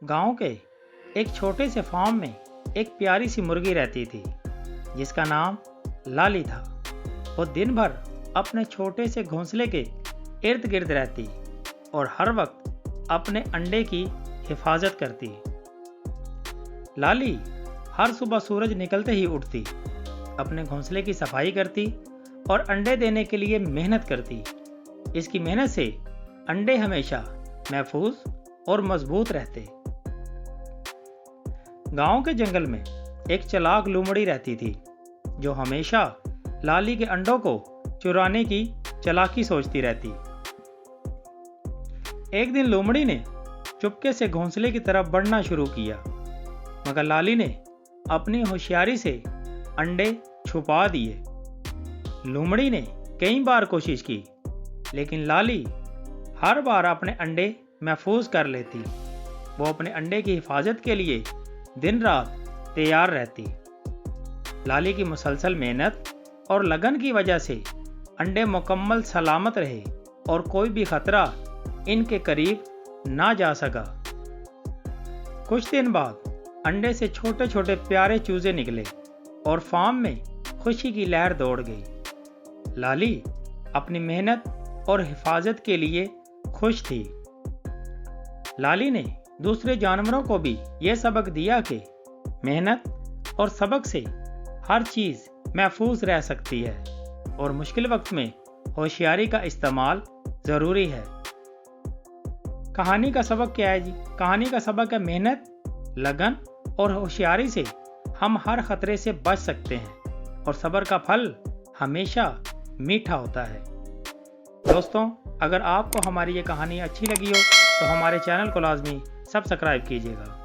गांव के एक छोटे से फार्म में एक प्यारी सी मुर्गी रहती थी जिसका नाम लाली था। वो दिन भर अपने छोटे से घोंसले के इर्द गिर्द रहती और हर वक्त अपने अंडे की हिफाजत करती। लाली हर सुबह सूरज निकलते ही उठती, अपने घोंसले की सफाई करती और अंडे देने के लिए मेहनत करती। इसकी मेहनत से अंडे हमेशा महफूज और मजबूत रहते। गांव के जंगल में एक चालाक लोमड़ी रहती थी जो हमेशा लाली के अंडों को चुराने की चालाकी सोचती रहती। एक दिन लोमड़ी ने चुपके से घोंसले की तरफ बढ़ना शुरू किया, मगर लाली ने अपनी होशियारी से अंडे छुपा दिए। लोमड़ी ने कई बार कोशिश की, लेकिन लाली हर बार अपने अंडे महफूज कर लेती। वो अपने अंडे की हिफाजत के लिए दिन रात तैयार रहती। लाली की मुसलसल मेहनत और लगन की वजह से अंडे मुकम्मल सलामत रहे और कोई भी खतरा इनके करीब ना जा सका। कुछ दिन बाद अंडे से छोटे छोटे प्यारे चूजे निकले और फार्म में खुशी की लहर दौड़ गई। लाली अपनी मेहनत और हिफाजत के लिए खुश थी। लाली ने दूसरे जानवरों को भी यह सबक दिया कि मेहनत और सबक से हर चीज महफूज रह सकती है और मुश्किल वक्त में होशियारी का इस्तेमाल जरूरी है। कहानी का सबक क्या है जी? कहानी का सबक है मेहनत, लगन और होशियारी से हम हर खतरे से बच सकते हैं और सब्र का फल हमेशा मीठा होता है। दोस्तों, अगर आपको हमारी ये कहानी अच्छी लगी हो तो हमारे चैनल को लाजमी सब्सक्राइब कीजिएगा।